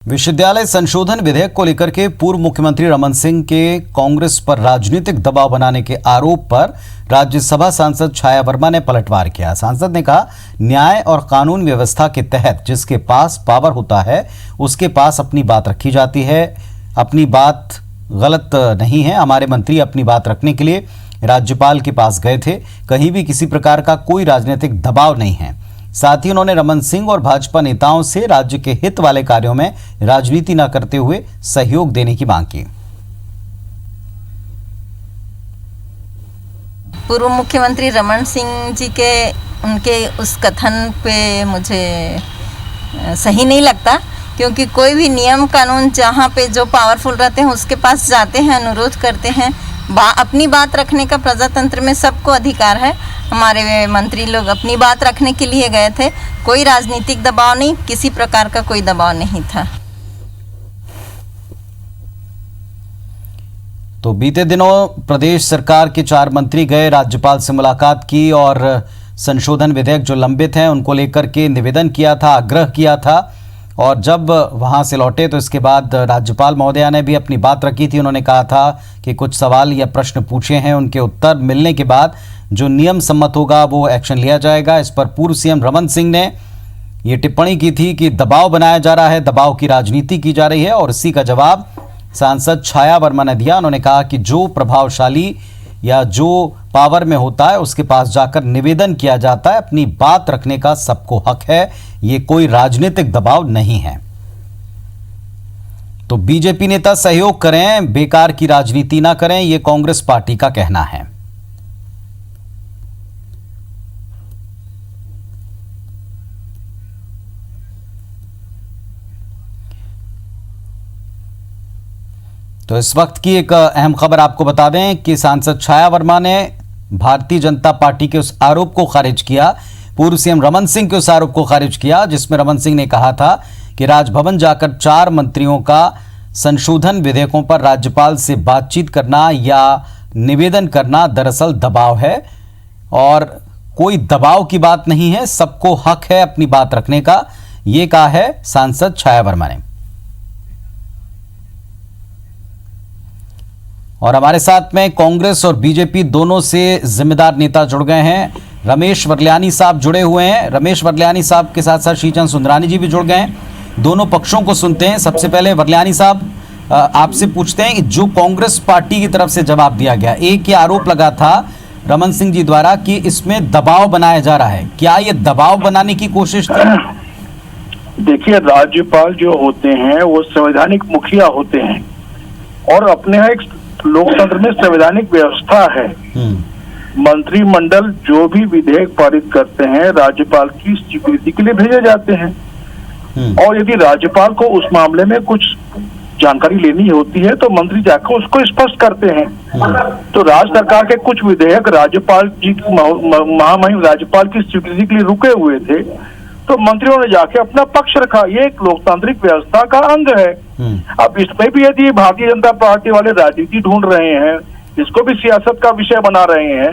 विश्वविद्यालय संशोधन विधेयक को लेकर के पूर्व मुख्यमंत्री रमन सिंह के कांग्रेस पर राजनीतिक दबाव बनाने के आरोप पर राज्यसभा सांसद छाया वर्मा ने पलटवार किया। सांसद ने कहा, न्याय और कानून व्यवस्था के तहत जिसके पास पावर होता है उसके पास अपनी बात रखी जाती है। अपनी बात गलत नहीं है। हमारे मंत्री अपनी बात रखने के लिए राज्यपाल के पास गए थे। कहीं भी किसी प्रकार का कोई राजनीतिक दबाव नहीं है। साथ ही उन्होंने रमन सिंह और भाजपा नेताओं से राज्य के हित वाले कार्यों में राजनीति न करते हुए सहयोग देने की मांग की। पूर्व मुख्यमंत्री रमन सिंह जी के उनके उस कथन पे मुझे सही नहीं लगता, क्योंकि कोई भी नियम कानून जहाँ पे जो पावरफुल रहते हैं उसके पास जाते हैं, अनुरोध करते हैं। अपनी बात रखने का प्रजातंत्र में सबको अधिकार है। हमारे मंत्री लोग अपनी बात रखने के लिए गए थे। कोई राजनीतिक दबाव नहीं, किसी प्रकार का कोई दबाव नहीं था। तो बीते दिनों प्रदेश सरकार के 4 मंत्री गए, राज्यपाल से मुलाकात की और संशोधन विधेयक जो लंबित हैं उनको लेकर के निवेदन किया था, आग्रह किया था। और जब वहां से लौटे तो इसके बाद राज्यपाल महोदया ने भी अपनी बात रखी थी। उन्होंने कहा था कि कुछ सवाल या प्रश्न पूछे हैं, उनके उत्तर मिलने के बाद जो नियम सम्मत होगा वो एक्शन लिया जाएगा। इस पर पूर्व सीएम रमन सिंह ने ये टिप्पणी की थी कि दबाव बनाया जा रहा है, दबाव की राजनीति की जा रही है, और इसी का जवाब सांसद छाया वर्मा ने दिया। उन्होंने कहा कि जो प्रभावशाली या जो पावर में होता है उसके पास जाकर निवेदन किया जाता है। अपनी बात रखने का सबको हक है, ये कोई राजनीतिक दबाव नहीं है। तो बीजेपी नेता सहयोग करें, बेकार की राजनीति ना करें, ये कांग्रेस पार्टी का कहना है। तो इस वक्त की एक अहम खबर आपको बता दें कि सांसद छाया वर्मा ने भारतीय जनता पार्टी के उस आरोप को खारिज किया, पूर्व सीएम रमन सिंह के उस आरोप को खारिज किया जिसमें रमन सिंह ने कहा था कि राजभवन जाकर 4 मंत्रियों का संशोधन विधेयकों पर राज्यपाल से बातचीत करना या निवेदन करना दरअसल दबाव है, और कोई दबाव की बात नहीं है, सबको हक है अपनी बात रखने का। ये कहा है सांसद छाया वर्मा ने। और हमारे साथ में कांग्रेस और बीजेपी दोनों से जिम्मेदार नेता जुड़ गए हैं। रमेश वर्ल्यानी साहब जुड़े हुए हैं। रमेश वर्ल्यानी साहब के साथ साथ श्रीचंद सुंदरानी जी भी जुड़ गए हैं। दोनों पक्षों को सुनते हैं। सबसे पहले वर्ल्यानी साहब, आपसे पूछते हैं कि जो कांग्रेस पार्टी की तरफ से जवाब दिया गया, एक ये आरोप लगा था रमन सिंह जी द्वारा कि इसमें दबाव बनाया जा रहा है, क्या ये दबाव बनाने की कोशिश थी? देखिए, राज्यपाल जो होते हैं वो संवैधानिक मुखिया होते हैं और अपने यहाँ एक लोकतंत्र में संवैधानिक व्यवस्था है। मंत्रिमंडल जो भी विधेयक पारित करते हैं राज्यपाल की स्वीकृति के लिए भेजे जाते हैं, और यदि राज्यपाल को उस मामले में कुछ जानकारी लेनी होती है तो मंत्री जाकर उसको स्पष्ट करते हैं। तो राज्य सरकार के कुछ विधेयक राज्यपाल जी महामहिम राज्यपाल की स्वीकृति के लिए रुके हुए थे, तो मंत्रियों ने जाके अपना पक्ष रखा। ये एक लोकतांत्रिक व्यवस्था का अंग है। अब इसमें भी यदि भारतीय जनता पार्टी वाले राजनीति ढूंढ रहे हैं, इसको भी सियासत का विषय बना रहे हैं,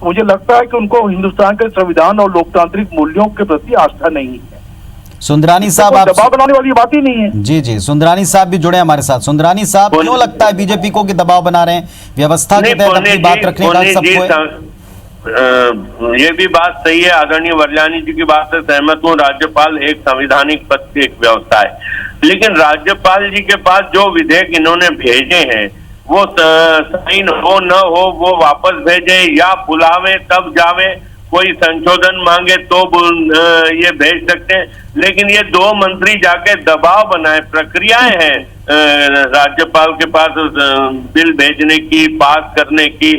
मुझे लगता है कि उनको हिंदुस्तान के संविधान और लोकतांत्रिक मूल्यों के प्रति आस्था नहीं है। सुंदरानी साहब, आप दबाव बनाने वाली बात ही नहीं है। जी जी, सुंदरानी साहब भी जुड़े हमारे साथ। सुंदरानी साहब, क्यों लगता है बीजेपी को कि दबाव बना रहे हैं? व्यवस्था के तहत अपनी बात रखने का सबको। ये भी बात सही है, आदरणीय वर्ल्यानी जी की बात से सहमत हूँ। राज्यपाल एक संवैधानिक पद की एक व्यवस्था है, लेकिन राज्यपाल जी के पास जो विधेयक इन्होंने भेजे हैं वो साइन हो न हो वो वापस भेजे या बुलावे तब जावे, कोई संशोधन मांगे तो ये भेज सकते हैं, लेकिन ये 2 मंत्री जाके दबाव बनाए। प्रक्रियाएं हैं राज्यपाल के पास बिल भेजने की, पास करने की।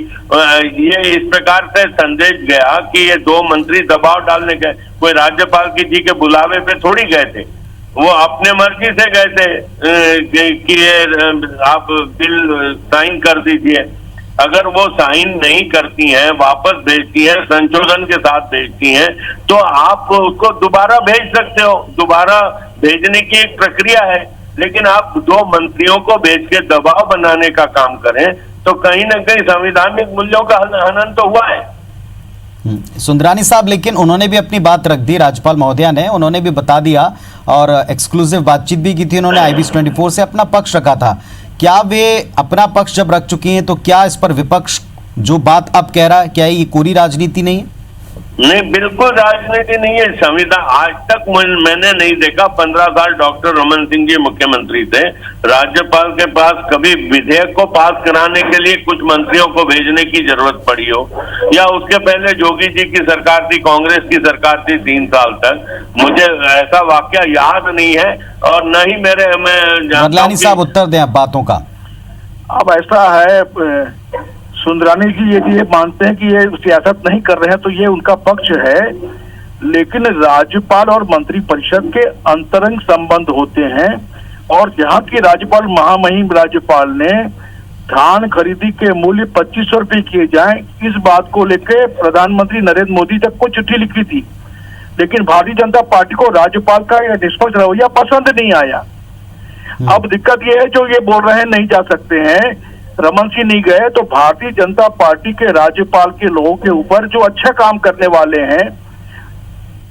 ये इस प्रकार से संदेश गया कि ये 2 मंत्री दबाव डालने गए, कोई राज्यपाल जी के बुलावे पे थोड़ी गए थे। वो अपने मर्जी से गए थे कि आप बिल साइन कर दीजिए। अगर वो साइन नहीं करती हैं, वापस भेजती हैं, संशोधन के साथ भेजती हैं, तो आप उसको दोबारा भेज सकते हो। दोबारा भेजने की एक प्रक्रिया है, लेकिन आप 2 मंत्रियों को भेज के दबाव बनाने का काम करें तो कहीं ना कहीं संवैधानिक मूल्यों का हनन तो हुआ है। सुंदरानी साहब, लेकिन उन्होंने भी अपनी बात रख दी, राज्यपाल महोदया ने, उन्होंने भी बता दिया और एक्सक्लूसिव बातचीत भी की थी उन्होंने, IBC 24 से अपना पक्ष रखा था। क्या वे अपना पक्ष जब रख चुकी हैं तो क्या इस पर विपक्ष जो बात अब कह रहा है, क्या ये कोरी राजनीति नहीं है? नहीं, बिल्कुल राजनीति नहीं है। संविधान आज तक मैंने नहीं देखा, 15 साल डॉक्टर रमन सिंह जी मुख्यमंत्री थे, राज्यपाल के पास कभी विधेयक को पास कराने के लिए कुछ मंत्रियों को भेजने की जरूरत पड़ी हो, या उसके पहले जोगी जी की सरकार थी, कांग्रेस की सरकार थी 3 साल तक। मुझे ऐसा वाकया याद नहीं है और न ही मैं बदलानी साहब उत्तर दें आप बातों का। अब ऐसा है, सुंदरानी जी यदि ये मानते हैं कि ये सियासत नहीं कर रहे हैं तो ये उनका पक्ष है, लेकिन राज्यपाल और मंत्रिपरिषद के अंतरंग संबंध होते हैं। और जहां की राज्यपाल महामहिम राज्यपाल ने धान खरीदी के मूल्य 2500 रुपये किए जाएं, इस बात को लेकर प्रधानमंत्री नरेंद्र मोदी तक को चिट्ठी लिखी थी, लेकिन भारतीय जनता पार्टी को राज्यपाल का यह निष्पक्ष रवैया पसंद नहीं आया। अब दिक्कत यह है, जो ये बोल रहे हैं नहीं जा सकते हैं, रमन सिंह नहीं गए, तो भारतीय जनता पार्टी के राज्यपाल के लोगों के ऊपर जो अच्छा काम करने वाले हैं,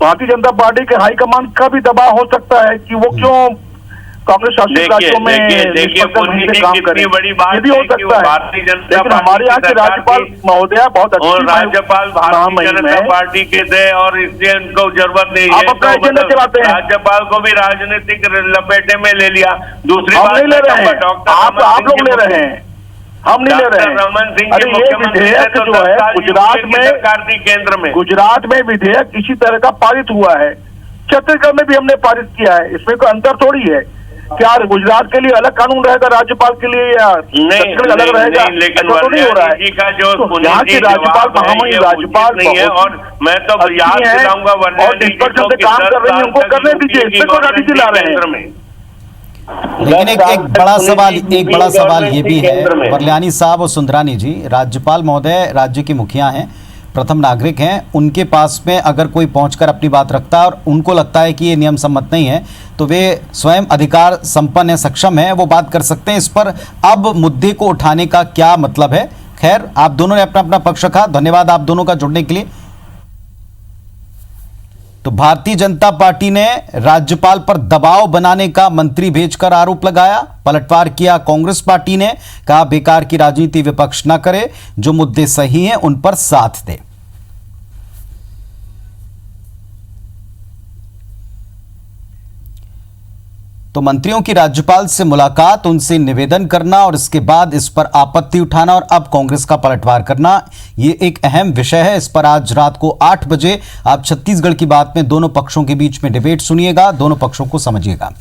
भारतीय जनता पार्टी के हाईकमान का भी दबाव हो सकता है कि वो क्यों कांग्रेस शासित राज्यों में काम करें, ये भी हो सकता है। लेकिन हमारे यहाँ के राज्यपाल महोदया बहुत अच्छी राज्यपाल भारतीय जनता पार्टी के थे और इसलिए उनको जरूरत नहीं है। आप अपना एजेंडा चलाते हैं, राज्यपाल को भी राजनीतिक लपेटे में ले लिया। दूसरी बात नहीं ले रहे हैं, आप लोग ले रहे हैं, हम नहीं ले रहे हैं। रमन सिंह अरे ये विधेयक जो है केंद्र में गुजरात में विधेयक इसी तरह का पारित हुआ है, छत्तीसगढ़ में भी हमने पारित किया है, इसमें कोई अंतर थोड़ी है। क्या गुजरात के लिए अलग कानून रहेगा, राज्यपाल के लिए या छत्तीसगढ़ अलग रहेगा? लेकिन तो नहीं हो रहा है। जो यहाँ की राज्यपाल महामहिम राज्यपाल नहीं है, और मैं तो याद दिलाऊंगा और निष्पक्ष से काम कर रही है, उनको करने दीजिए, इसमें कोई राजनीति ला रहे हैं। लेकिन एक बड़ा सवाल ये भी है बरलियानी साहब और सुंदरानी जी, राज्यपाल महोदय राज्य के मुखिया हैं, प्रथम नागरिक हैं, उनके पास में अगर कोई पहुंचकर अपनी बात रखता है और उनको लगता है कि ये नियम सम्मत नहीं है तो वे स्वयं अधिकार संपन्न है, सक्षम है, वो बात कर सकते हैं। इस पर अब मुद्दे को उठाने का क्या मतलब है? खैर, आप दोनों ने अपना अपना पक्ष रखा, धन्यवाद आप दोनों का जुड़ने के लिए। तो भारतीय जनता पार्टी ने राज्यपाल पर दबाव बनाने का मंत्री भेजकर आरोप लगाया, पलटवार किया कांग्रेस पार्टी ने, कहा बेकार की राजनीति विपक्ष न करे, जो मुद्दे सही हैं उन पर साथ दे। तो मंत्रियों की राज्यपाल से मुलाकात, उनसे निवेदन करना और इसके बाद इस पर आपत्ति उठाना और अब कांग्रेस का पलटवार करना, ये एक अहम विषय है। इस पर आज रात को 8 बजे आप छत्तीसगढ़ की बात में दोनों पक्षों के बीच में डिबेट सुनिएगा, दोनों पक्षों को समझिएगा।